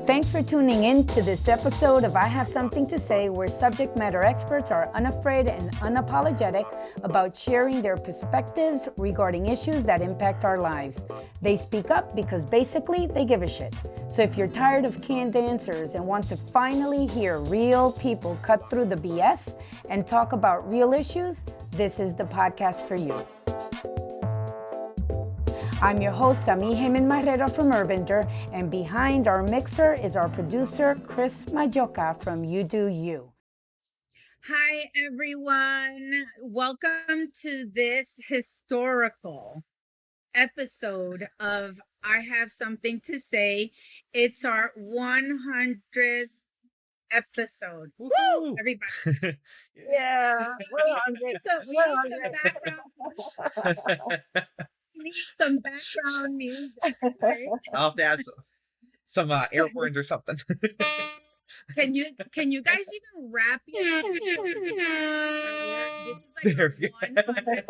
Thanks for tuning in to this episode of I Have Something to Say, where subject matter experts are unafraid and unapologetic about sharing their perspectives regarding issues that impact our lives. They speak up because basically they give a shit. So if you're tired of canned answers and want to finally hear real people cut through the BS and talk about real issues, this is the podcast for you. I'm your host, Sami Heyman Marrero from Urbenter, and behind our mixer is our producer, Chris Majoka from UdoU. Hi, everyone. Welcome to this historical episode of I Have Something to Say. It's our 100th episode. Woo! Everybody. Yeah. We need some background music. Right? I'll have to add some air horns or something. Can you guys even rap it? This is like the 100th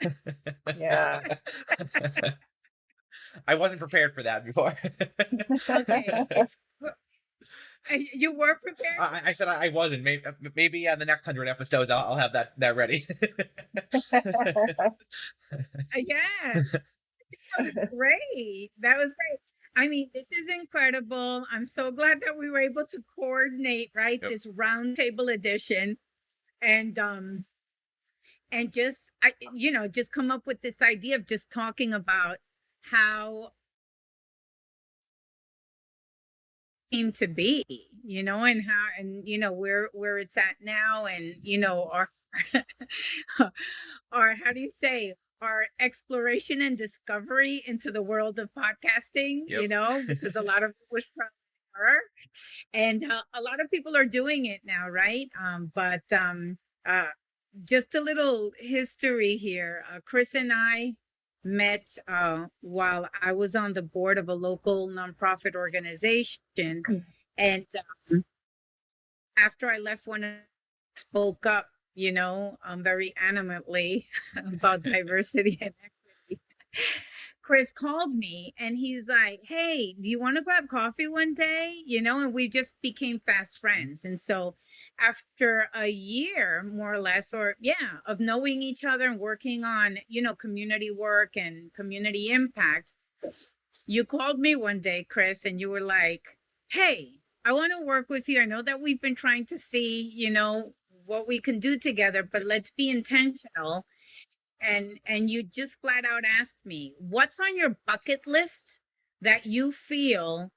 episode. Yeah. I wasn't prepared for that before. Okay. You were prepared? I said I wasn't. Maybe the next 100 episodes I'll have that ready. Yes. I think that was great. That was great. I mean, this is incredible. I'm so glad that we were able to coordinate, right? Yep. This Roundtable Edition, and just just come up with this idea of just talking about how came to be, and how, and where it's at now, and our how do you say, our exploration and discovery into the world of podcasting. Yep. Because a lot of it was from her, and a lot of people are doing it now, right? But just a little history here. Chris and I met while I was on the board of a local nonprofit organization, and after I left, one spoke up, very animately about diversity and equity. Chris called me and he's like, "Hey, do you want to grab coffee one day?" And we just became fast friends. And so after a year, more or less, of knowing each other and working on, community work and community impact, you called me one day, Chris, and you were like, "Hey, I want to work with you. I know that we've been trying to see, what we can do together, but let's be intentional." And you just flat out asked me, "What's on your bucket list that you feel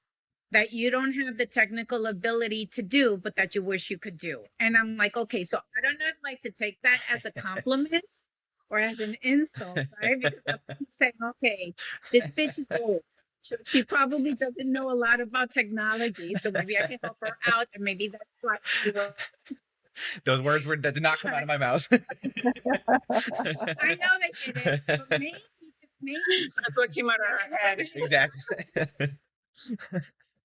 that you don't have the technical ability to do, but that you wish you could do?" And I'm like, okay, so I don't know if I like to take that as a compliment or as an insult, right? Because I'm saying, okay, this bitch is old. She probably doesn't know a lot about technology, so maybe I can help her out, and maybe that's like, Those words did not come out of my mouth. I know they didn't, but maybe. That's what came out of her head. Exactly.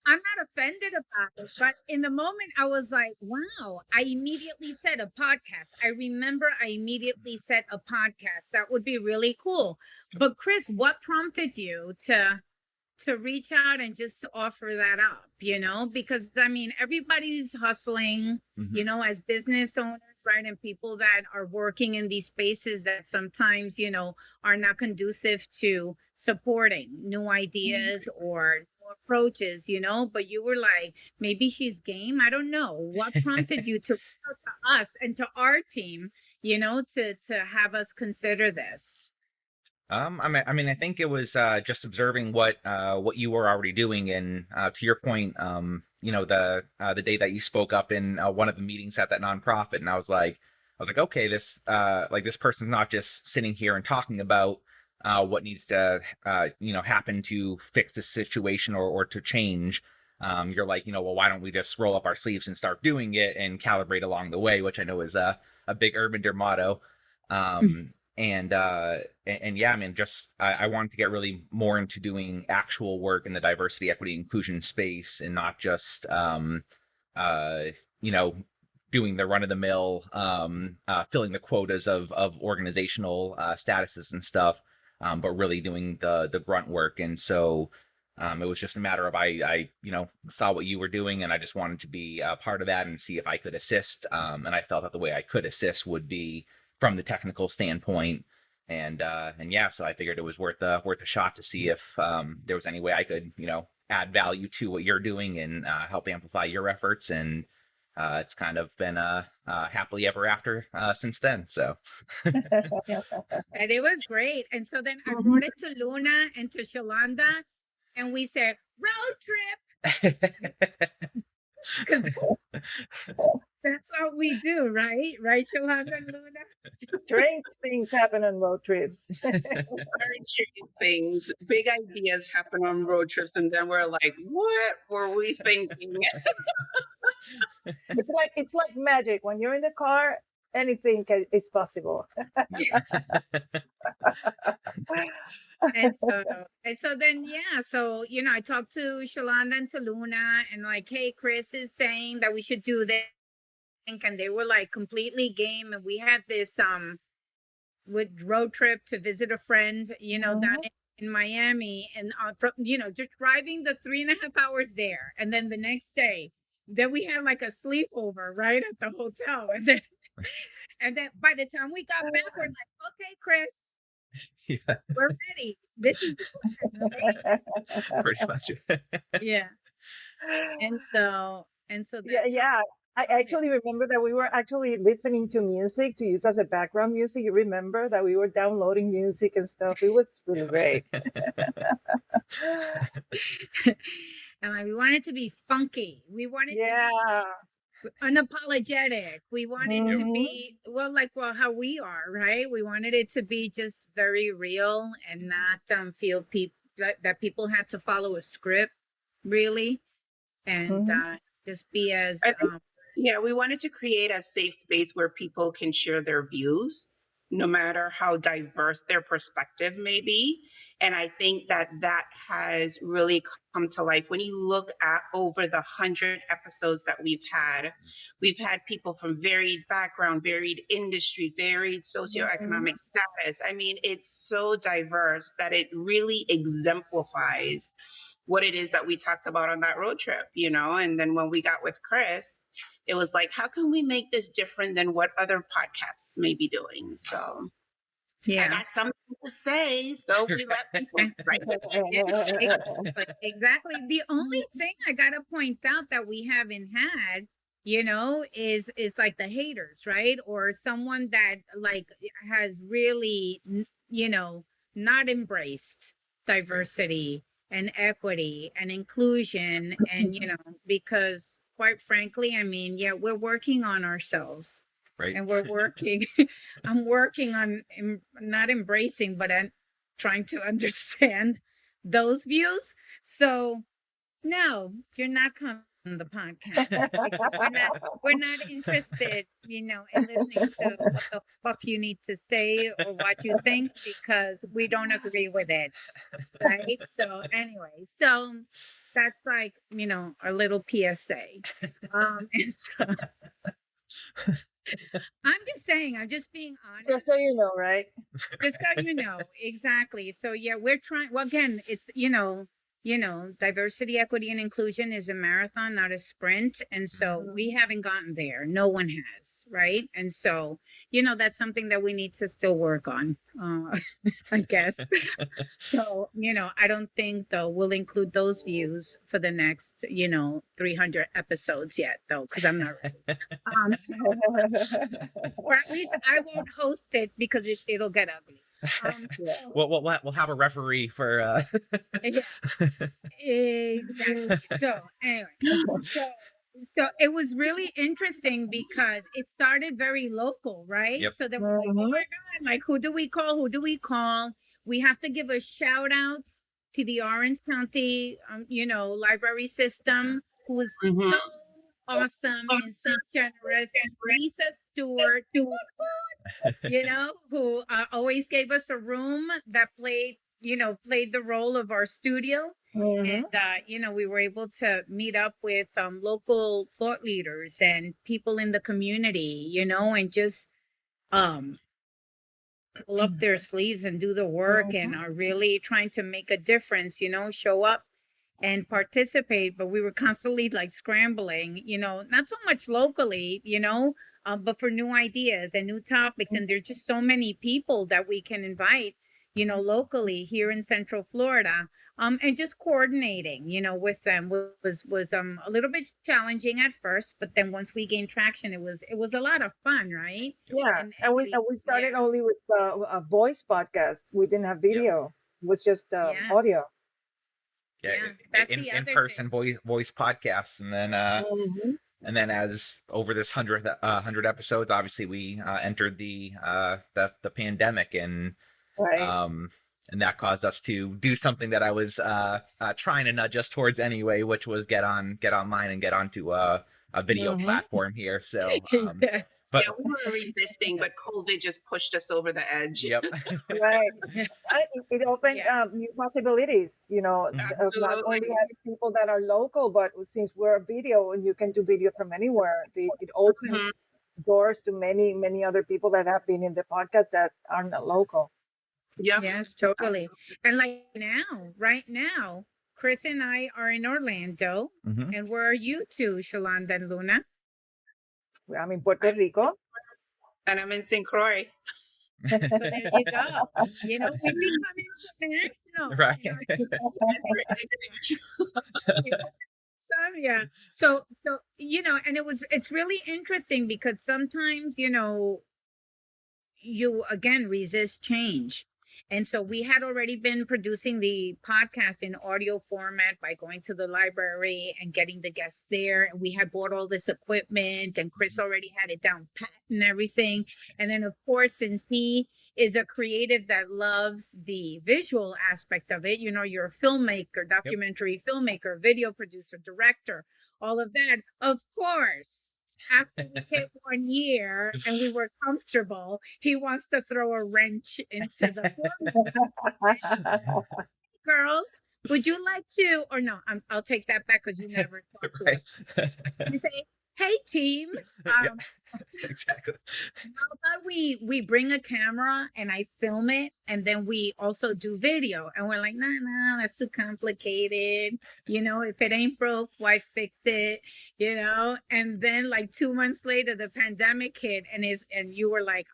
I'm not offended about it, but in the moment I was like, wow, I immediately said a podcast. I remember I immediately said a podcast. That would be really cool. But Chris, what prompted you to reach out and just offer that up, because I mean, everybody's hustling, as business owners, right? And people that are working in these spaces that sometimes, are not conducive to supporting new ideas or new approaches, but you were like, maybe she's game. I don't know. What prompted you to reach out to us and to our team, to have us consider this? I think it was just observing what you were already doing, and to your point, the day that you spoke up in one of the meetings at that nonprofit, and I was like, okay, this this person's not just sitting here and talking about what needs to happen to fix this situation or to change. You're like, well, why don't we just roll up our sleeves and start doing it and calibrate along the way, which I know is a big Urbenter motto. And yeah, I mean, just I wanted to get really more into doing actual work in the diversity, equity, inclusion space, and not just doing the run of the mill, filling the quotas of organizational statuses and stuff, but really doing the grunt work. And so It was just a matter of I saw what you were doing, and I just wanted to be a part of that and see if I could assist. And I felt that the way I could assist would be from the technical standpoint. And yeah, so I figured it was worth a shot to see if there was any way I could add value to what you're doing and help amplify your efforts. And it's kind of been happily ever after since then. So And it was great. And so then I brought it to Luna and to Shalanda, and we said, road trip. Because that's what we do, right? Right, Shalanda and Luna? Strange things happen on road trips. Very strange things. Big ideas happen on road trips, and then we're like, what were we thinking? It's like magic. When you're in the car, anything is possible. And so then so I talked to Shalanda and to Luna, and like, hey, Chris is saying that we should do this, and they were like completely game. And we had this with road trip to visit a friend, down in Miami, and just driving the 3.5 hours there, and then the next day, then we had like a sleepover right at the hotel, and then by the time we got back, we're like, okay, Chris. Yeah. We're ready. This is right? Pretty much. Yeah. And so yeah. I actually remember that we were actually listening to music to use as a background music. You remember that we were downloading music and stuff. It was really great. And we wanted to be funky. We wanted to be unapologetic. We wanted to be how we are, right? We wanted it to be just very real and not feel that people had to follow a script, really, and just be as we wanted to create a safe space where people can share their views, no matter how diverse their perspective may be. And I think that has really come to life when you look at over the 100 episodes that we've had people from varied background, varied industry, varied socioeconomic status. I mean, it's so diverse that it really exemplifies what it is that we talked about on that road trip, and then when we got with Chris, it was like, how can we make this different than what other podcasts may be doing? So I got something to say, so we let people Exactly. The only thing I gotta point out that we haven't had, is like the haters, right? Or someone that like has really, not embraced diversity and equity and inclusion, and because quite frankly, I mean, we're working on ourselves. Right. And we're working, I'm working on not embracing, but I'm trying to understand those views. So no, you're not coming on the podcast. We're not interested, in listening to what the fuck you need to say or what you think, because we don't agree with it. Right. So anyway, so that's like, our little PSA. And so, I'm just saying, I'm just being honest. Just so you know, right? Just so you know, exactly. So we're trying. Well, again, it's diversity, equity, and inclusion is a marathon, not a sprint, and so we haven't gotten there. No one has, right? And so that's something that we need to still work on, I guess. So I don't think though we'll include those views for the next 300 episodes yet, though, because I'm not ready. Or at least I won't host it because it'll get ugly. We'll have a referee for Exactly. So anyway, so it was really interesting because it started very local, right? Yep. So then we're like, oh my God, like who do we call? We have to give a shout out to the Orange County library system, who was so awesome and so generous. Lisa Stewart, who always gave us a room that played the role of our studio. And, we were able to meet up with local thought leaders and people in the community, and just pull up their sleeves and do the work and are really trying to make a difference, show up and participate, but we were constantly like scrambling, not so much locally, but for new ideas and new topics. And there's just so many people that we can invite, locally here in Central Florida. And just coordinating, with them was a little bit challenging at first, but then once we gained traction, it was a lot of fun, right? Yeah, And we started yeah, only with a voice podcast. We didn't have Yep. video. It was just yes, audio. Yeah, yeah, that's in the in other person thing. voice podcasts, Mhm. and then as over this 100 episodes, obviously we entered the pandemic, Right. um and that caused us to do something that I was trying to nudge us towards anyway, which was get online and get onto a video Mhm. platform here. So Yes. but Yeah, we were resisting, but COVID just pushed us over the edge. yep. Right. It opened Yeah. new possibilities, Mhm. of not only Absolutely. having people that are local, but since we're a video and you can do video from anywhere, it opened Mhm. doors to many, many other people that have been in the podcast that are not local. Yep. Yes, totally. And like right now, Chris and I are in Orlando. Mhm. And where are you two, Shalanda and Luna? I'm in Puerto Rico. And I'm in St. Croix. So there you go. We've become international. Right. Yes, we're international. Yeah. So, and it's really interesting because sometimes, you again resist change. And so we had already been producing the podcast in audio format by going to the library and getting the guests there. And we had bought all this equipment, and Chris already had it down pat and everything. And then, of course, since he is a creative that loves the visual aspect of it, you're a filmmaker, documentary filmmaker, video producer, director, all of that. Of course, after we hit 1 year and we were comfortable, he wants to throw a wrench into the format. Girls, would you like to, or no, I'll take that back because you never talk to Right. us. You say, hey team, Yep. Exactly. how about we bring a camera and I film it, and then we also do video? And we're like, no, that's too complicated. If it ain't broke, why fix it? And then like 2 months later, the pandemic hit, and you were like,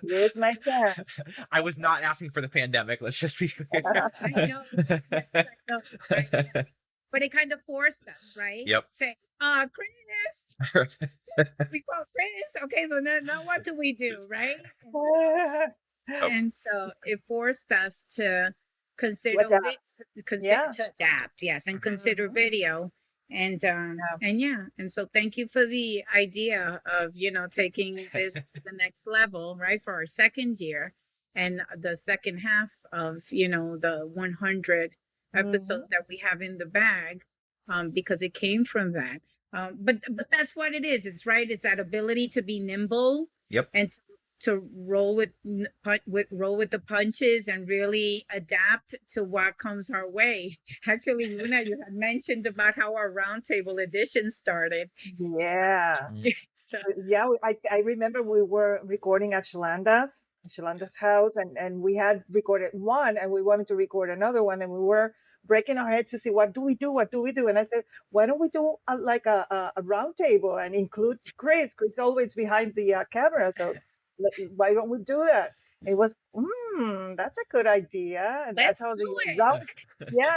Here's my chance. I was not asking for the pandemic. Let's just be clear. I know. I know. But it kind of forced us, right? Yep. Say, Chris, we call Chris. Okay, so now what do we do, right? And so it forced us to consider adapt. Yeah. to adapt, yes, and consider video. And so thank you for the idea of taking this to the next level, right, for our second year and the second half of the 100 episodes that we have in the bag, because it came from that. But that's what it is. It's right. It's that ability to be nimble. Yep. And to roll with the punches and really adapt to what comes our way. Actually, Luna, you had mentioned about how our Roundtable Edition started. Yeah. So, Yeah, I remember we were recording at Sholanda's house, and we had recorded one, and we wanted to record another one, and we were breaking our heads to see what do we do, and I said, why don't we do a round table and include Chris always behind the camera, so why don't we do that? It was that's a good idea, and let's that's how do the it. round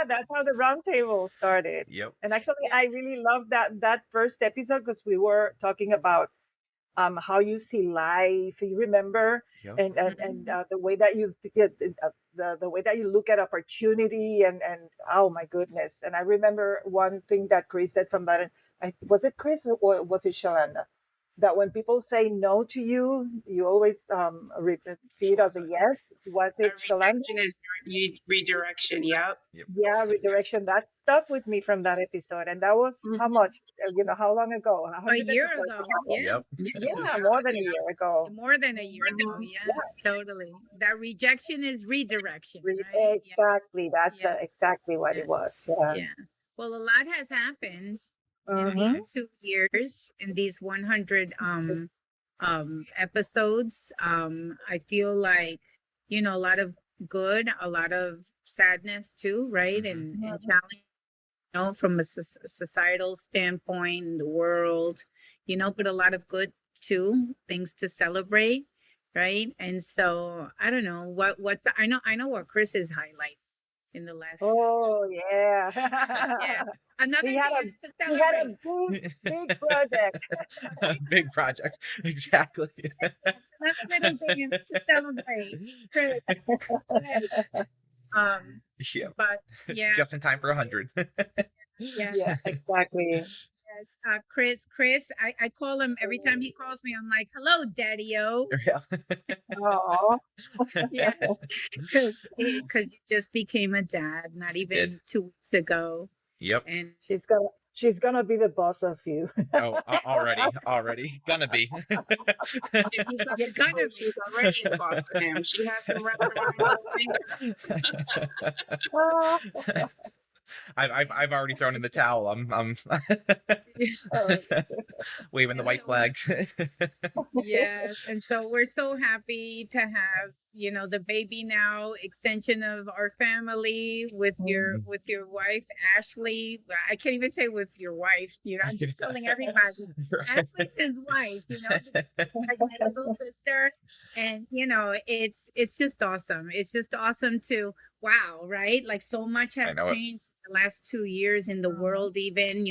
that's how the round table started. Yep. And actually, I really loved that first episode because we were talking about how you see life. You remember, Yep. and the way that you the way that you look at opportunity, and oh my goodness. And I remember one thing that Chris said from that. Was it Chris or was it Shalanda? That when people say no to you, you always see it as a yes. Was it Shalanda? Rejection is redirection. Yep. Yeah, redirection. That stuck with me from that episode, and that was how much? How long ago? A 100 year episodes ago. ago. Yeah. Yeah, more than a year ago. More than a year ago. Yes, totally. That rejection is redirection, right? Exactly. That's Yes. Exactly what Yes. it was. Yeah. Yeah. Well, a lot has happened in Mhm. these 2 years, in these 100 episodes. I feel like a lot of good, a lot of sadness too, right? And challenge, from a societal standpoint in the world, but a lot of good too, things to celebrate, right? And so I don't know I know what Chris's highlight in the last 2 years. Oh yeah. Yeah, another he thing had a is to he had a celebrate. big project. Big project. Exactly. That's another little thing is to celebrate, Chris. Um, Yeah. but yeah, Just in time for 100. yeah. Yeah, exactly. Yes, Chris, I call him every time he calls me. I'm like, "Hello, Daddy-O." Yeah. Oh, Yes, because you just became a dad not Did. even 2 weeks ago, Yep. and she's gonna be the boss of you. Oh, already gonna be. If he's not you're his gonna coach, she's already the boss of him. She has him wrapped around her finger. Oh, I've already thrown in the towel. I'm be. waving the And white so flag. yes, and so we're so happy to have the baby now, extension of our family with your wife Ashley. I can't even say with your wife. I'm just telling everybody. Ashley's his wife. Like my little sister, and it's just awesome. It's just awesome to wow, right? Like so much I has know it. changed in the last 2 years in the world, even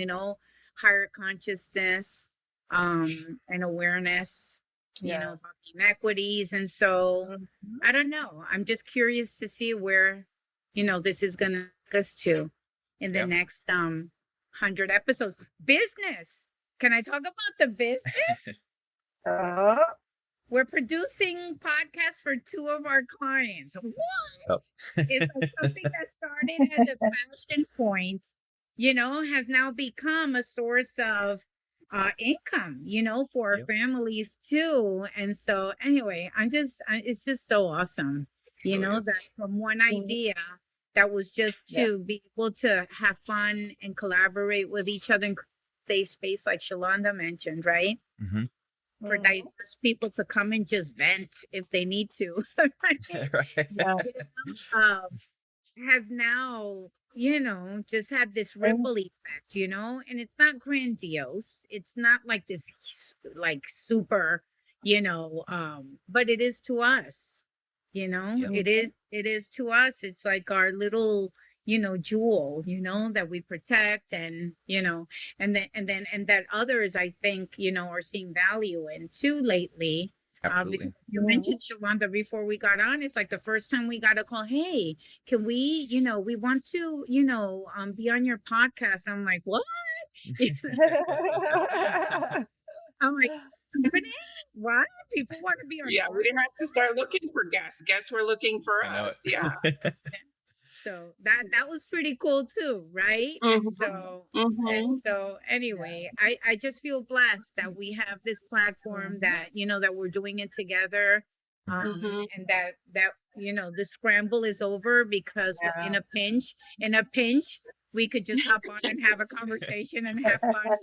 higher consciousness, and awareness, yeah. about the inequities. And so I don't know. I'm just curious to see where, this is gonna take us to in the Yep. next 100 episodes. Business. Can I talk about the business? Uh, We're producing podcasts for 2 of our clients. What? Oh. It's like something that started as a passion point, has now become a source of income, for our Yep. families too. And so anyway, it's just so awesome, Really that is. from one idea that was just to be able to have fun and collaborate with each other and safe space, like Shalonda mentioned, right? Mhm. For diverse people to come and just vent if they need to. Right? Right. yeah. Has now, just had this ripple effect, and it's not grandiose. It's not like this, like super, but it is to us, Yep. it is to us. It's like our little, jewel, that we protect and, and that others, I think, are seeing value in too lately. Absolutely. Because you mentioned Shalonda before we got on. It's like the first time we got a call. Hey, can we, we want to, be on your podcast. I'm like, what? I'm like, what? People want to be on. Yeah, we didn't have to start looking for guests. Guests were looking for I know us. it. Yeah. So that was pretty cool too, right? And so anyway, I just feel blessed that we have this platform that that we're doing it together, and that the scramble is over because in a pinch we could just hop on and have a conversation and have fun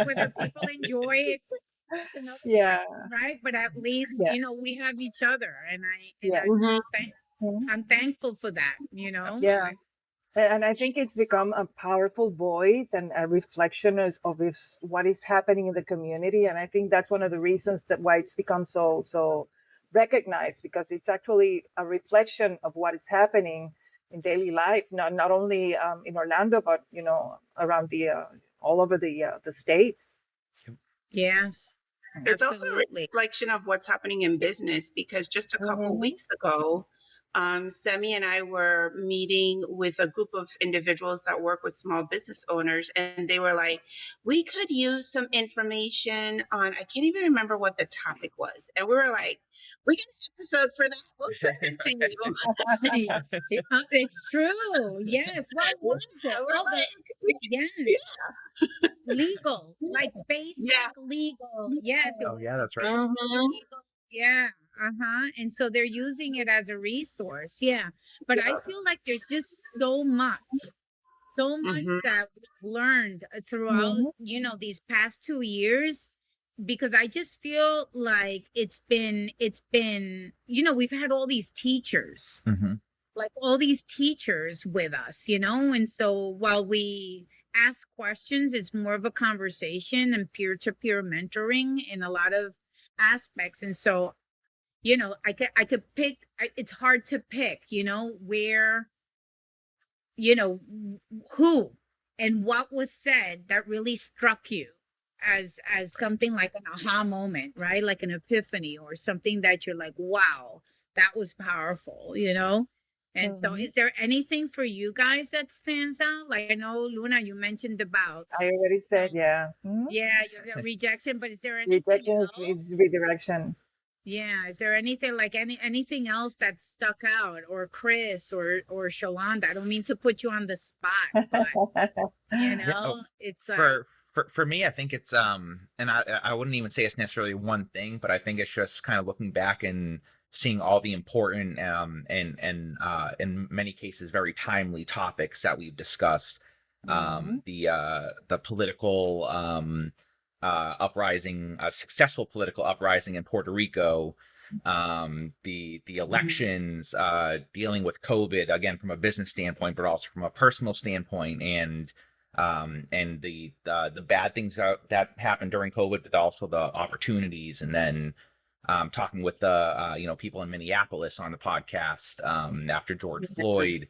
whether people enjoy it. Yeah. Right, but at least we have each other, and Yeah. I'm thankful for that. Yeah. And I think it's become a powerful voice and a reflection of what is happening in the community. And I think that's one of the reasons that why it's become so recognized, because it's actually a reflection of what is happening in daily life, not only in Orlando, but around the all over the states. Yes. It's also a Absolutely. reflection of what's happening in business, because just a couple weeks ago, Semi and I were meeting with a group of individuals that work with small business owners, and they were like, we could use some information on, I can't even remember what the topic was. And we were like, we got an episode for that. We'll send it to you. It's true. Yes. What was it? We're like, yes. Legal, like basic legal. Yes. It Oh was yeah, that's right. legal. Yeah. And so they're using it as a resource. Yeah. But I feel like there's just so much that we've learned throughout, these past 2 years, because I just feel like it's been, we've had all these teachers, like all these teachers with us, you know? And so while we ask questions, it's more of a conversation and peer-to-peer mentoring in a lot of aspects. And so, you know, I could pick, it's hard to pick, you know, where, you know, who and what was said that really struck you as something like an aha moment, right? Like an epiphany or something that you're like, wow, that was powerful, you know? And so Mhm. is there anything for you guys that stands out? Like I know Luna, you mentioned about I already said, yeah. yeah, your rejection, but is there anything Rejection is else? redirection. Yeah, is there anything like anything else that stuck out, or Chris or Shalonda? I don't mean to put you on the spot, but you Yeah. Oh, know, it's like for me, I think it's and I wouldn't even say it's necessarily one thing, but I think it's just kind of looking back and seeing all the important and in many cases very timely topics that we've discussed. Mhm. The political uprising, a successful political uprising in Puerto Rico, the elections, dealing with COVID again from a business standpoint, but also from a personal standpoint, and the bad things that happened during COVID, but also the opportunities, and then talking with the people in Minneapolis on the podcast after George Floyd,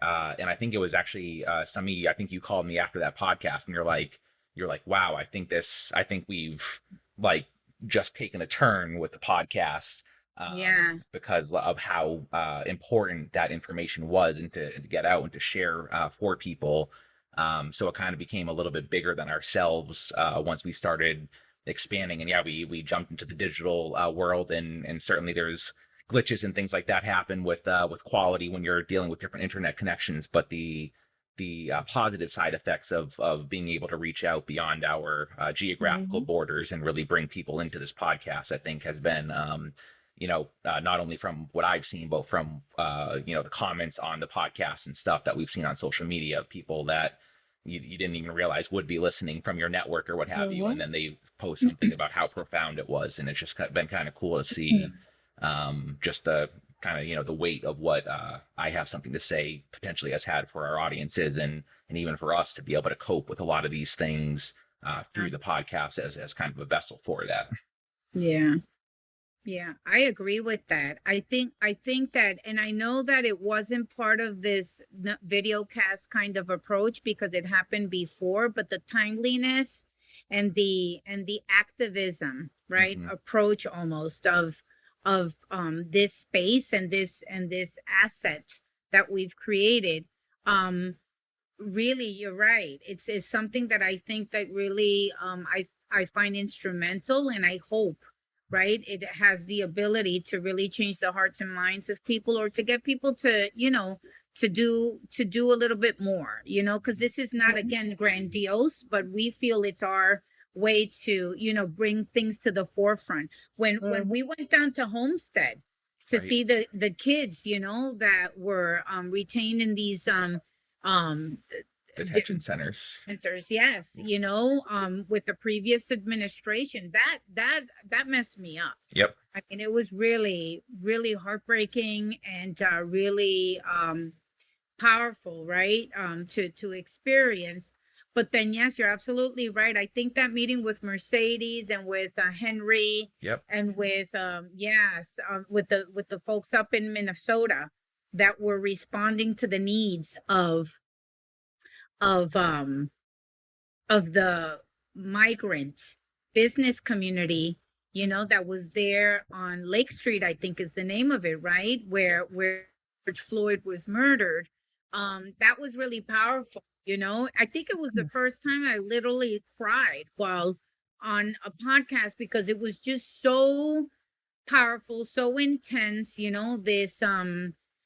and I think it was actually Sami. I think you called me after that podcast, and you're like, wow, I think we've like just taken a turn with the podcast, yeah, because of how important that information was, and to get out and to share for people. So it kind of became a little bit bigger than ourselves once we started expanding. And yeah, we jumped into the digital world, and certainly there's glitches and things like that happen with quality when you're dealing with different internet connections. But the positive side effects of being able to reach out beyond our geographical Mhm. borders and really bring people into this podcast, I think has been not only from what I've seen, but from the comments on the podcast and stuff that we've seen on social media of people that you didn't even realize would be listening from your network or what have you, and Mhm. then they post something about how profound it was, and it's just been kind of cool to see just the kind of the weight of what I have something to say potentially has had for our audiences, and even for us to be able to cope with a lot of these things through the podcast as kind of a vessel for that. yeah. Yeah, I agree with that. I think that, and I know that it wasn't part of this video cast kind of approach because it happened before, but the timeliness and the activism, right? Hmm. Approach almost of this space and this asset that we've created. Um Really, you're right. It's something that I think that really I find instrumental, and I hope, right, it has the ability to really change the hearts and minds of people, or to get people to, to do a little bit more, because this is not, again, grandiose, but we feel it's our way to, bring things to the forefront. When Mhm. we went down to Homestead to Right. see the kids, that were retained in these um Detention centers. centers, yes, with the previous administration, that messed me up. Yep. I mean, it was really really heartbreaking, and really powerful, right, to experience. But then, yes, you're absolutely right. I think that meeting with Mercedes and with Henry, Yep. and with yes, with the folks up in Minnesota that were responding to the needs of um of the migrant business community, that was there on Lake Street, I think is the name of it, right? Where George Floyd was murdered. That was really powerful, I think it was the first time I literally cried while on a podcast, because it was just so powerful, so intense,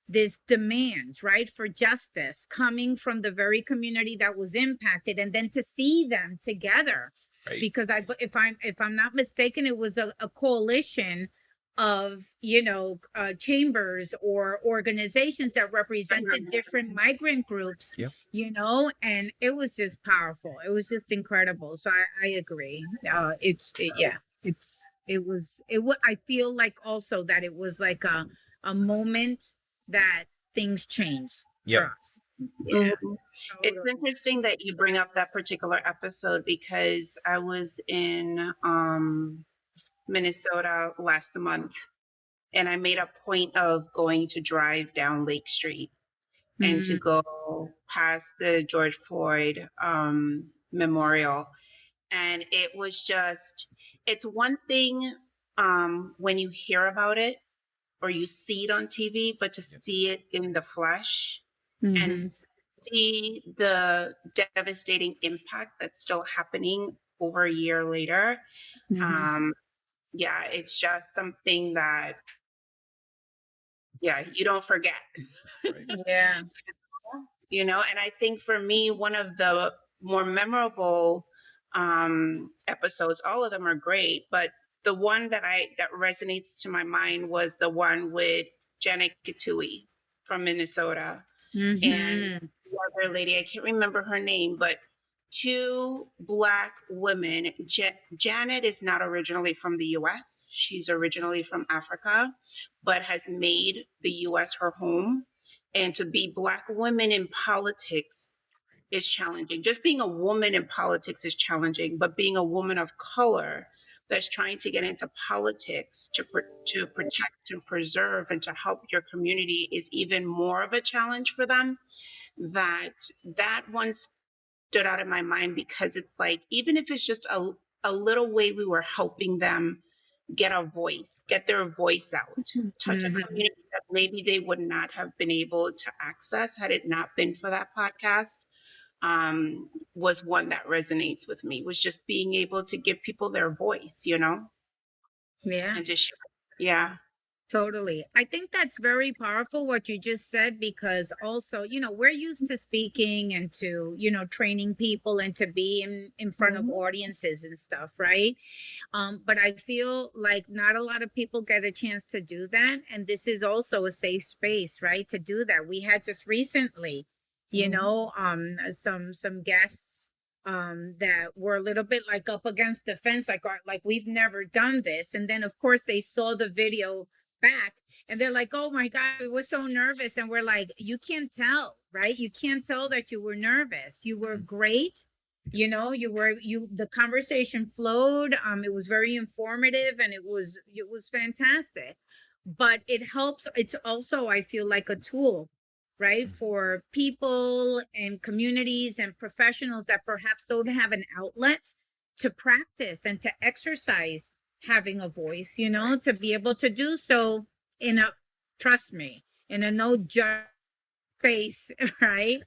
this demand, right, for justice coming from the very community that was impacted, and then to see them together, Right. because if I'm not mistaken, it was a coalition of chambers or organizations that represented different migrant groups, Yep. and it was just powerful. It was just incredible. So I agree. Yeah, I feel like also that it was like a moment that things change Yep. for us. Yeah, Mhm. It's totally. interesting that you bring up that particular episode because I was in Minnesota last month and I made a point of going to drive down Lake Street and to Mhm. go past the George Floyd memorial. And it was just, it's one thing when you hear about it or you see it on TV, but to see it in the flesh and Mhm. see the devastating impact that's still happening over a year later. Mhm. Um, yeah, it's just something that, yeah, you don't forget. Right. Yeah. And I think for me, one of the more memorable episodes, all of them are great, but the one that resonates to my mind was the one with Janet Gatui from Minnesota and Mhm. the other lady, I can't remember her name, but two Black women. Janet is not originally from the US. She's originally from Africa, but has made the US her home. And to be Black women in politics is challenging. Just being a woman in politics is challenging, but being a woman of color that's trying to get into politics to protect and preserve and to help your community is even more of a challenge for them. That one stood out in my mind because it's like, even if it's just a little way we were helping them get their voice out, touch a Mhm. community that maybe they would not have been able to access had it not been for that podcast, was one that resonates with me, was just being able to give people their voice, Yeah. and to share. Yeah. Totally. I think that's very powerful what you just said, because also, we're used to speaking and to, training people and to be in front of Mhm. audiences and stuff, right? But I feel like not a lot of people get a chance to do that. And this is also a safe space, right? To do that. We had just recently, Mhm. some guests that were a little bit like up against the fence, like we've never done this. And then of course they saw the video back and they're like, oh my God, we were so nervous. And we're like, you can't tell, right? You can't tell that you were nervous. You were great. The conversation flowed. It was very informative and it was fantastic. But it helps. It's also, I feel like, a tool, right, for people and communities and professionals that perhaps don't have an outlet to practice and to exercise having a voice, to be able to do so in a, trust me, in a no judge space, right?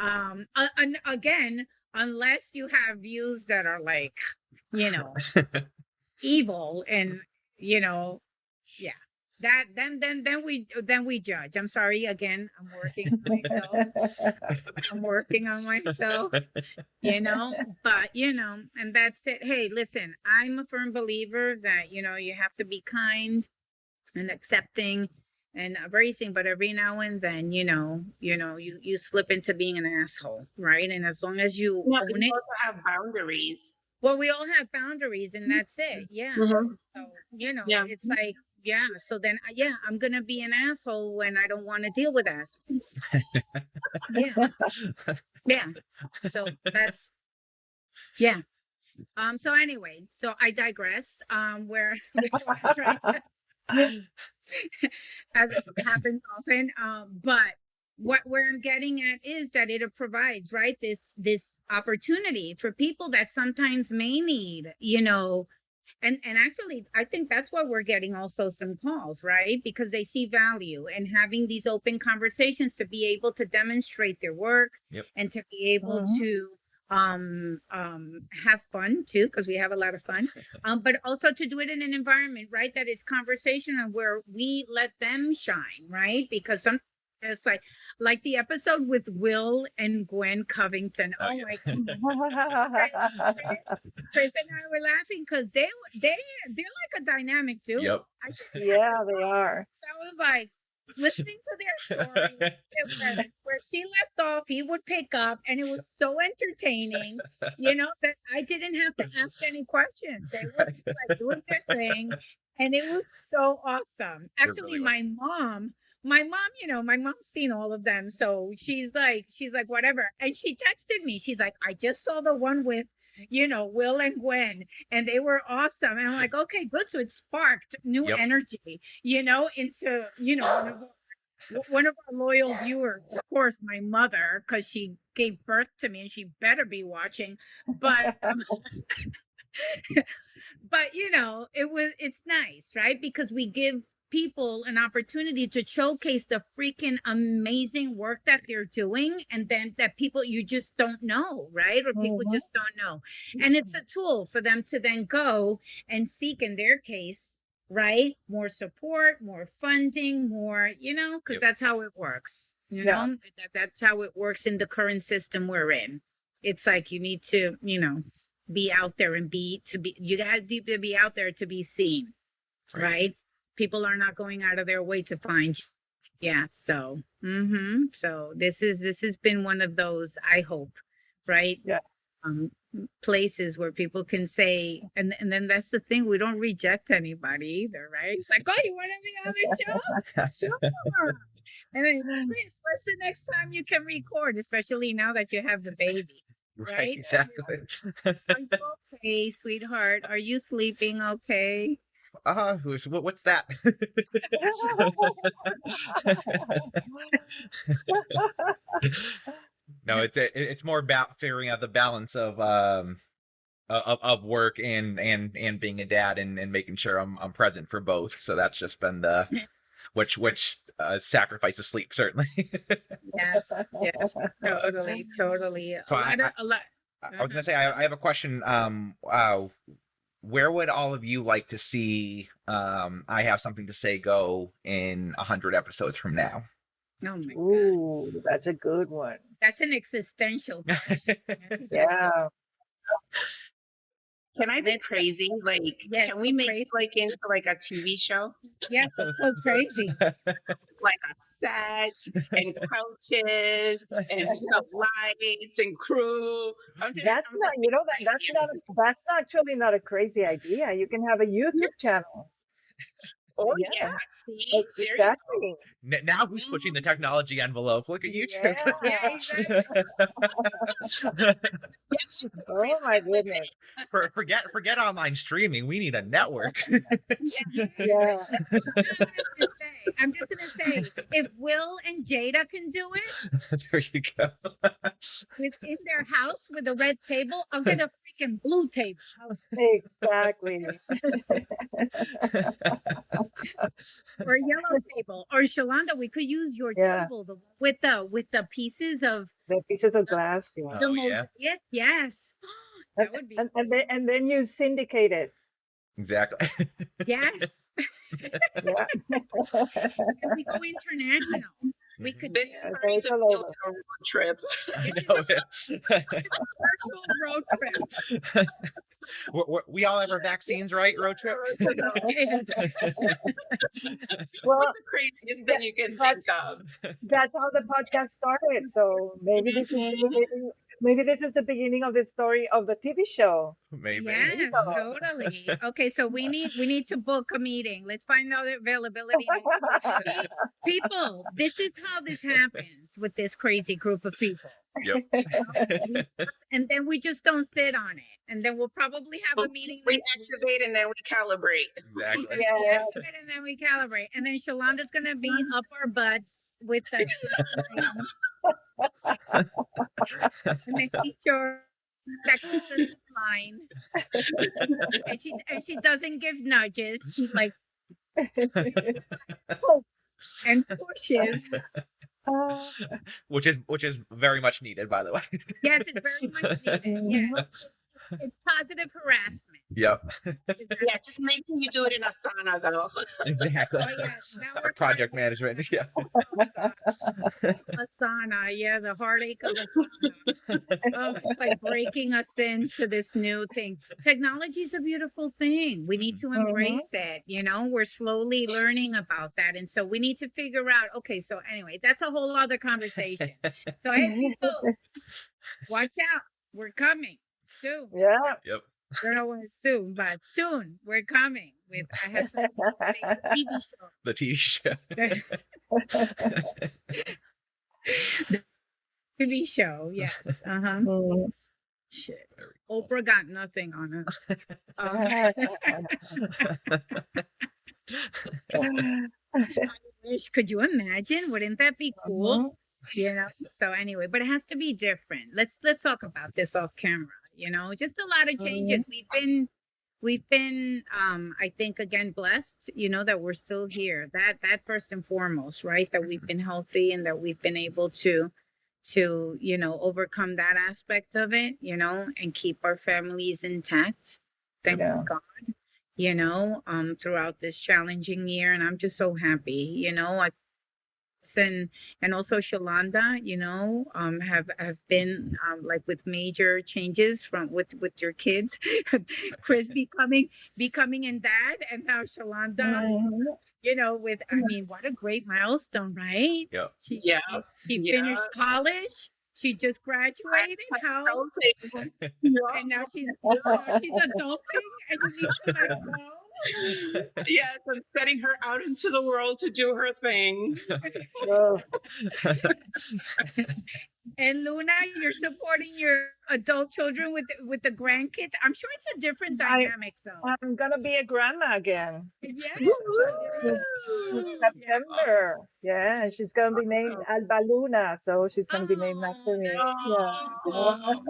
And again, unless you have views that are like, you know, evil and, you know, yeah, that then we judge. I'm sorry, again, I'm working on myself. I'm working on myself, but and that's it. Hey, listen, I'm a firm believer that, you have to be kind and accepting and embracing, but every now and then, you slip into being an asshole, right? And as long as you Yeah, own you it, also have boundaries. well, we all have boundaries, and that's it. Yeah. Mm-hmm. So, Yeah. it's like, yeah. So then, yeah, I'm gonna be an asshole when I don't want to deal with assholes. Yeah. Yeah. So that's, yeah. So anyway, so I digress. Where we were trying to, as it happens often. But where I'm getting at is that it provides, right, this opportunity for people that sometimes may need, and actually I think that's why we're getting also some calls, right? Because they see value in having these open conversations to be able to demonstrate their work Yep. and to be able Mhm. to have fun too, because we have a lot of fun, but also to do it in an environment, right, that is conversational, where we let them shine, right? Because some, it's like the episode with Will and Gwen Covington. Oh, Oh yeah. my God. Chris and I were laughing because they're like a dynamic duo. Yep. I think Yeah, they are. so. I was like listening to their story, where she left off, he would pick up, and it was so entertaining, that I didn't have to ask any questions. They were just like doing their thing, and it was so awesome. It Actually, really was. my mom my mom, my mom's seen all of them. So she's like, whatever. And she texted me. She's like, I just saw the one with, Will and Gwen, and they were awesome. And I'm like, okay, good. So it sparked new Yep. energy, into, one of our loyal viewers, of course, my mother, because she gave birth to me and she better be watching. But but it's nice, right? Because we give people an opportunity to showcase the freaking amazing work that they're doing, and then that people you just don't know, right? Or people Mhm. just don't know. And it's a tool for them to then go and seek, in their case, right, more support, more funding, more, because Yep. that's how it works. Yeah. That's how it works in the current system we're in. It's like you need to, be out there and you got to be out there to be seen, right? People are not going out of their way to find you. Yeah. So, so this has been one of those, I hope, right? Yeah. Places where people can say, and then that's the thing, we don't reject anybody either, right? It's like, oh, you want to be on the show? Sure. And then, Chris, what's the next time you can record, especially now that you have the baby? Right? Exactly. Are you okay, sweetheart? Are you sleeping okay? What's that? No, it's more about figuring out the balance of work and being a dad and making sure I'm present for both. So that's just been the which sacrifices sleep, certainly. Yes, totally. So a lot. I was gonna say I have a question. Where would all of you like to see I Have Something to Say go in 100 episodes from now? Oh my God. Ooh, that's a good one. That's an existential question. Yeah. Can I be crazy? Like, Yes, can we go make crazy. it like into like a TV show? Yes, it's so crazy. Like a set and couches and lights and crew. That's not, that's actually not a crazy idea. You can have a YouTube channel. Oh Yeah. yeah, see, there you go. Exactly. Now who's pushing the technology envelope? Look at YouTube. Yeah, exactly. Oh my goodness. Forget online streaming. We need a network. Yeah. I'm just gonna say, if Will and Jada can do it There you go. within their house with a red table, I'll get a freaking blue table. Exactly. Or a yellow table. Or Shalonda, we could use your Yeah. table with the pieces of The pieces of glass. Yeah. the Oh, yeah. mosaic. Yes. That would be And then you syndicate it. Exactly. yes. Yeah. And we go international. We could This is Yeah, starting it's to all feel over. like a road trip. I this is know a it. virtual road trip. We all have our vaccines, right? Road trip. Well, What's the craziest thing you can think of? that's how the podcast started. So maybe this is the beginning of the story of the TV show. Maybe. Yes, totally. Okay, so we need to book a meeting. Let's find out the availability next week. See, people, this is how this happens with this crazy group of people. Yep. And then we just don't sit on it. And then we'll probably have a meeting We next week. activate and then we calibrate. Exactly. Yeah. And then we calibrate. And then Shalonda's gonna be up our butts with the and making sure that keeps us in line. And she doesn't give nudges. She's like pokes and pushes. Which is very much needed, by the way. Yes, it's very much needed. Yes. It's positive harassment. Yep. Yeah, just make sure you do it in a sauna though. Exactly. Oh yes, now we're Project talking. management. Yeah. A sauna, yeah, the heartache of a sauna. Oh, it's like breaking us into this new thing. Technology is a beautiful thing. We need to embrace it. We're slowly learning about that, and so we need to figure out. Okay, so anyway, that's a whole other conversation. So hey, people, watch out. We're coming soon. Yeah. Yep. I don't know when it's soon, but soon we're coming with I Have Something to Say, the TV show. The TV show. TV show, yes. Uh-huh. Mm. Shit. Very cool. Oprah got nothing on us. Wish, could you imagine? Wouldn't that be cool? You know. So anyway, but it has to be different. Let's talk about this off camera. You know, just a lot of changes. We've been I think again blessed, you know, that we're still here. That first and foremost, right? That we've been healthy and that we've been able to you know, overcome that aspect of it, you know, and keep our families intact. Thank Yeah. God, you know, throughout this challenging year. And I'm just so happy, you know. And also Shalonda, you know, have been like with major changes from with your kids. Chris becoming a dad, and now Shalonda, Mhm. you know, with, I mean, what a great milestone, right? Yeah. She Yeah. she Yeah. finished college. She just graduated. How? Adulting. And now she's adulting, and you need to let go. Yes, I'm setting her out into the world to do her thing. Oh, And Luna, you're supporting your adult children with the grandkids. I'm sure it's a different dynamic, though. I'm gonna be a grandma again. Yes. In Yeah. September. Yeah, she's gonna be named Alba Luna, so she's gonna be named after me. Yeah. Oh,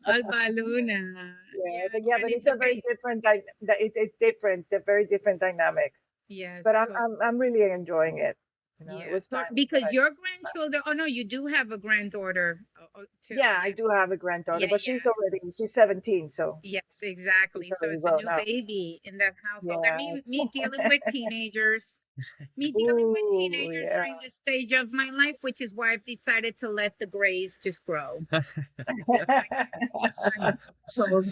Alba Luna. Yeah, Yeah, and but it's it's a very amazing. different. It's different. A very different dynamic. Yes, But totally. I'm really enjoying it. You know, it Yeah, was time. because your grandchildren. Oh no, you do have a granddaughter too. Yeah, I do have a granddaughter, Yeah, but she's 17, so Yes, exactly. she's So already it's a grown new up. baby in that household. And me, Yes. me dealing with teenagers, me dealing with Ooh, teenagers yeah. during this stage of my life, which is why I've decided to let the grays just grow. So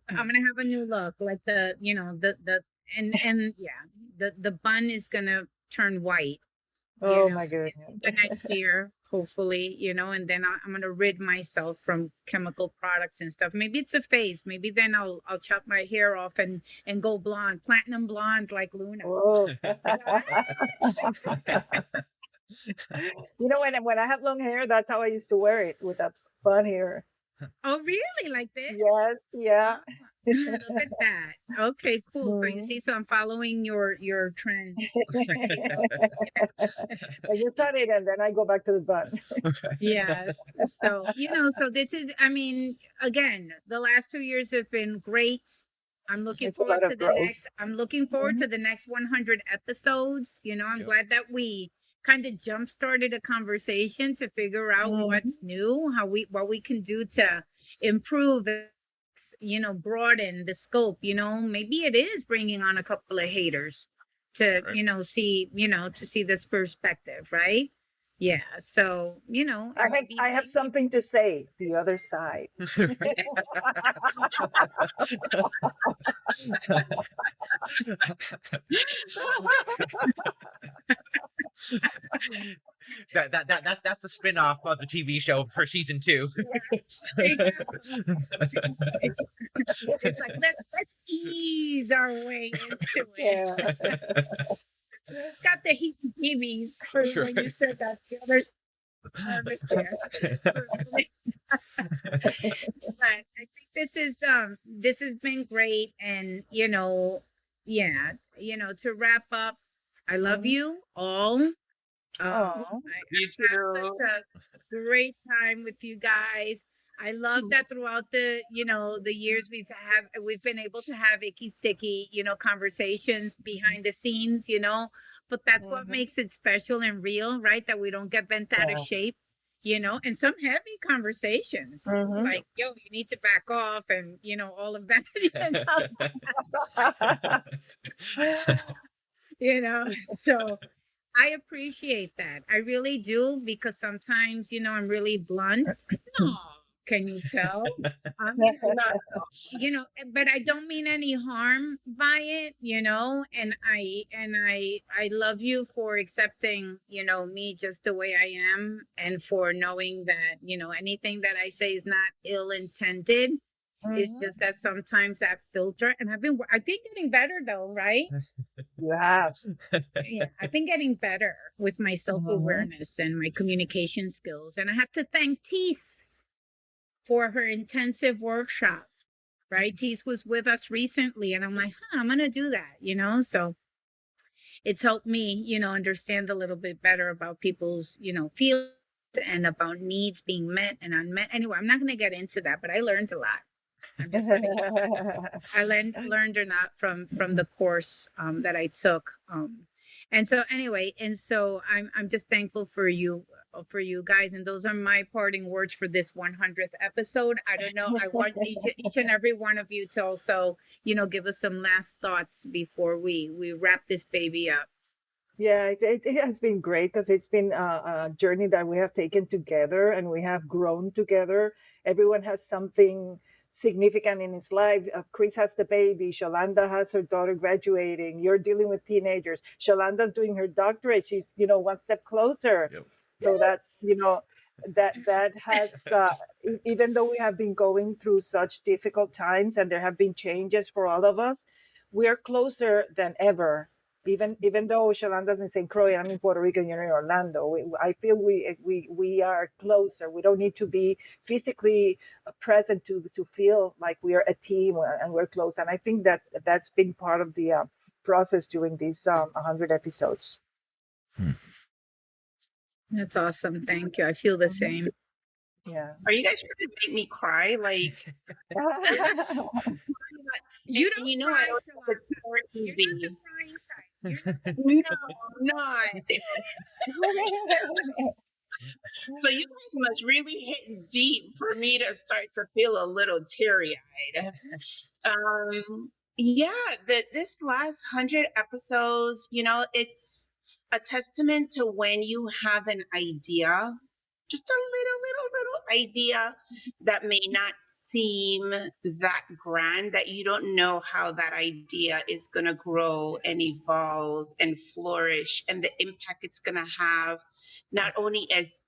I'm gonna have a new look, like the, you know, the and yeah, the bun is gonna turn white. Oh You know, my goodness. the next year, hopefully, you know, and then I'm gonna rid myself from chemical products and stuff. Maybe it's a phase. Maybe then I'll chop my hair off and go blonde, platinum blonde like Luna. Oh. You know, when I have long hair, that's how I used to wear it, with that fun hair. Oh, really? Like this? Yes, yeah. Look at that. Okay, cool. So you Mhm. see, so I'm following your trends. And you cut it, and then I go back to the bun. Yes. So, you know, so this is, I mean, again, the last 2 years have been great. I'm looking It's a forward lot to of the growth. next, I'm looking forward Mhm. to the next 100 episodes. You know, I'm Yep. glad that we kind of jump started a conversation to figure out Mhm. what's new, what we can do to improve, you know, broaden the scope. You know, maybe it is bringing on a couple of haters to, Right. you know, to see this perspective, right? Yeah. So, you know, I have something to say. The other side. That's the spin-off of the TV show for season 2. It's like let's ease our way into it. Yeah. It's got the heebie-jeebies for when you said that. The others nervous there. But I think this has been great, and you know, yeah, you know, to wrap up, I love Mhm. you all. Aw. You I've had too. such a great time with you guys. I love that throughout the, you know, the years we've been able to have icky sticky, you know, conversations behind the scenes, you know. But that's what Mhm. makes it special and real, right? That we don't get bent out of Yeah. shape, you know, and some heavy conversations. Mhm. Like, yo, you need to back off, and you know, all of that. You know, so I appreciate that. I really do, because sometimes, you know, I'm really blunt. No, can you tell? You know, but I don't mean any harm by it, you know, and I love you for accepting, you know, me just the way I am, and for knowing that, you know, anything that I say is not ill intended. It's just that sometimes that filter, and I think getting better though, right? You have. Yeah, I've been getting better with my Mhm. self-awareness and my communication skills. And I have to thank Teese for her intensive workshop, right? Teese was with us recently, and I'm like, I'm gonna do that, So it's helped me, understand a little bit better about people's, feelings and about needs being met and unmet. Anyway, I'm not gonna get into that, but I learned a lot. I'm just like, I learned a lot from the course that I took. And so anyway, I'm just thankful for you guys, and those are my parting words for this 100th episode. I don't know. I want each and every one of you to also, give us some last thoughts before we wrap this baby up. Yeah, it has been great because it's been a journey that we have taken together and we have grown together. Everyone has something significant in his life. Chris has the baby. Shalanda has her daughter graduating. You're dealing with teenagers. Shalanda's doing her doctorate. She's, one step closer. Yep. So that's, that has, even though we have been going through such difficult times and there have been changes for all of us, we are closer than ever. Even though Shalanda's in St. Croix, I'm in Puerto Rico, and you're in Orlando, I feel we are closer. We don't need to be physically present to feel like we are a team and we're close. And I think that's been part of the process during these 100 episodes. That's awesome. Thank you. I feel the same. Yeah. Are you guys trying to make me cry? Like, You don't I cry, don't Shalanda. think it's more You're easy. not the crying type. No, I'm not. So you guys must really hit deep for me to start to feel a little teary-eyed. Yeah, this last 100 episodes, it's a testament to when you have an idea, just a little idea that may not seem that grand, that you don't know how that idea is going to grow and evolve and flourish, and the impact it's going to have, not only as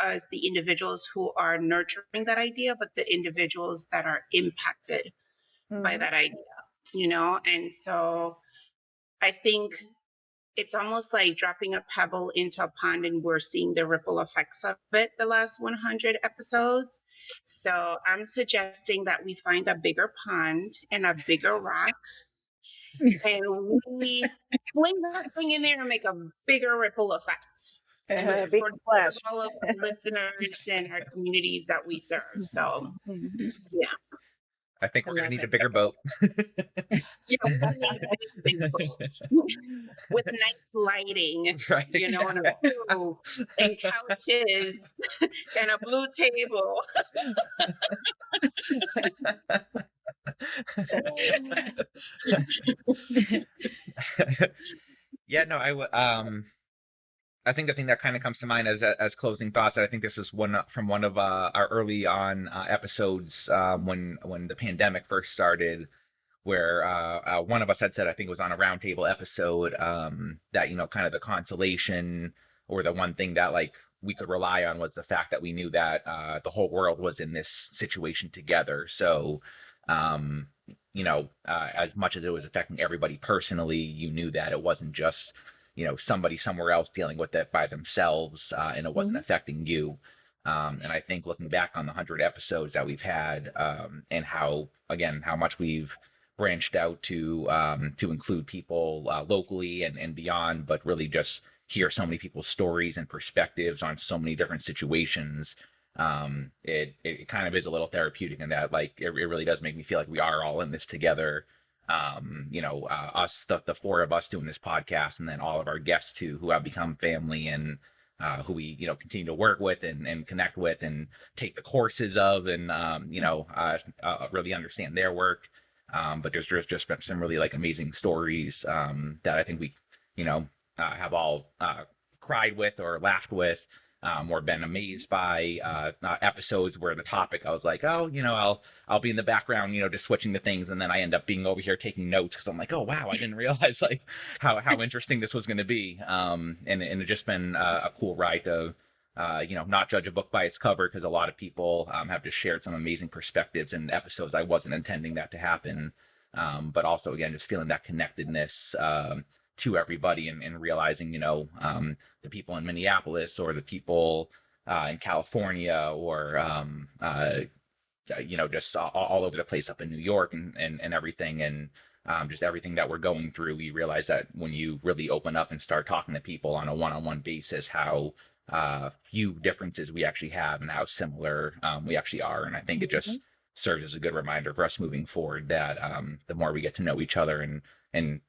as the individuals who are nurturing that idea, but the individuals that are impacted by that idea, And so I think it's almost like dropping a pebble into a pond, and we're seeing the ripple effects of it the last 100 episodes. So I'm suggesting that we find a bigger pond and a bigger rock, and we fling that thing in there and make a bigger ripple effect Big for splash. all of our listeners and our communities that we serve. So, yeah. I think we're gonna need a bigger boat. Yeah, we need a big boat with nice lighting, Right. And a pool and couches and a blue table. Yeah, no, I think the thing that kind of comes to mind as closing thoughts, and I think this is one of our early on episodes when the pandemic first started, where one of us had said, I think it was on a roundtable episode, that kind of the consolation or the one thing that like we could rely on was the fact that we knew that the whole world was in this situation together. So as much as it was affecting everybody personally, you knew that it wasn't just somebody somewhere else dealing with it by themselves, and it wasn't affecting you. And I think looking back on the 100 episodes that we've had, and how much we've branched out to include people locally and beyond, but really just hear so many people's stories and perspectives on so many different situations. It kind of is a little therapeutic in that, like, it really does make me feel like we are all in this together. Us, the four of us doing this podcast, and then all of our guests too, who have become family, and who we continue to work with and connect with and take the courses of, and really understand their work. But there's just been some really like amazing stories that I think we have all cried with or laughed with, or been amazed by episodes where the topic, I was like, I'll be in the background, just switching the things, and then I end up being over here taking notes because I'm like, oh wow, I didn't realize like how interesting this was going to be. And it just been a cool ride to not judge a book by its cover, because a lot of people have just shared some amazing perspectives in episodes. I wasn't intending that to happen. But also, again, just feeling that connectedness to everybody, and realizing, the people in Minneapolis, or the people in California, or, just all over the place up in New York, and everything. And just everything that we're going through, we realize that when you really open up and start talking to people on a one-on-one basis, how few differences we actually have, and how similar we actually are. And I think it just serves as a good reminder for us moving forward that the more we get to know each other, and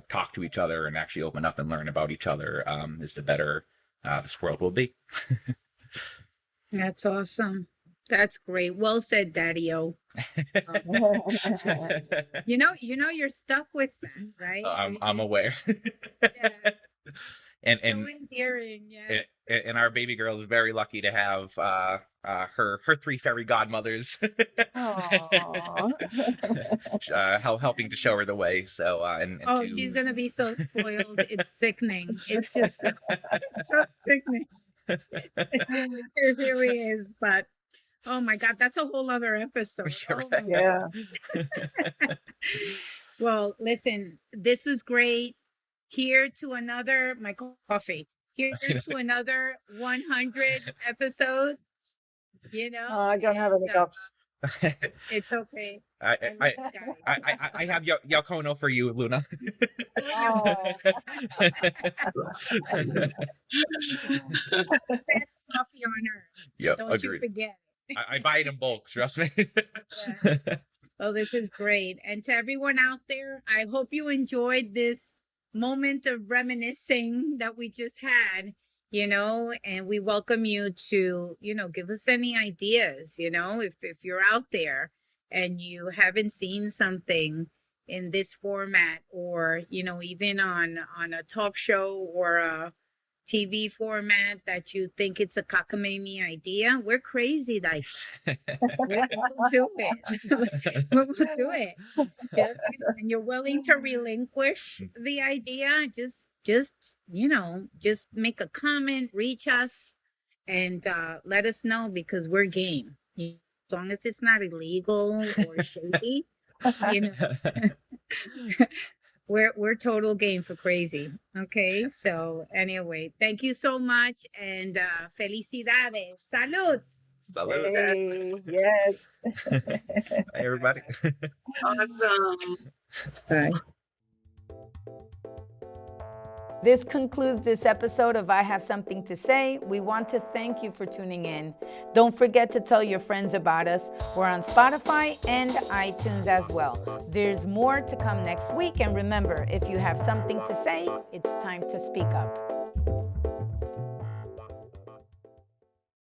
talk to each other, and actually open up and learn about each other, is the better this world will be. That's awesome. That's great. Well said, Daddy-O. You're stuck with that, right? I'm aware. Yes. And So endearing, yes. and our baby girl is very lucky to have her 3 fairy godmothers helping to show her the way. So and She's gonna be so spoiled. It's sickening. It's just it's so sickening. It really is. But oh my God, that's a whole other episode. Oh my Yeah. Well, listen, this was great. Here to another, my coffee. Here to another 100 episodes. I don't have any cups. It's okay. I have Yakono for you, Luna. Oh. Best coffee on earth. Yeah, Don't agreed. you forget. I buy it in bulk, trust me. Yeah. Well, this is great. And to everyone out there, I hope you enjoyed this moment of reminiscing that we just had, and we welcome you to, give us any ideas, if you're out there and you haven't seen something in this format, or, even on a talk show or a TV format that you think it's a cockamamie idea, we're crazy like we'll do it. We'll do it. And you're willing to relinquish the idea, just make a comment, reach us, and let us know, because we're game. As long as it's not illegal or shady, we're total game for crazy. Okay, so anyway, thank you so much, and felicidades. Salud. Salud. Hey, yes. Hey, everybody. Awesome. Bye. This concludes this episode of I Have Something to Say. We want to thank you for tuning in. Don't forget to tell your friends about us. We're on Spotify and iTunes as well. There's more to come next week. And remember, if you have something to say, it's time to speak up.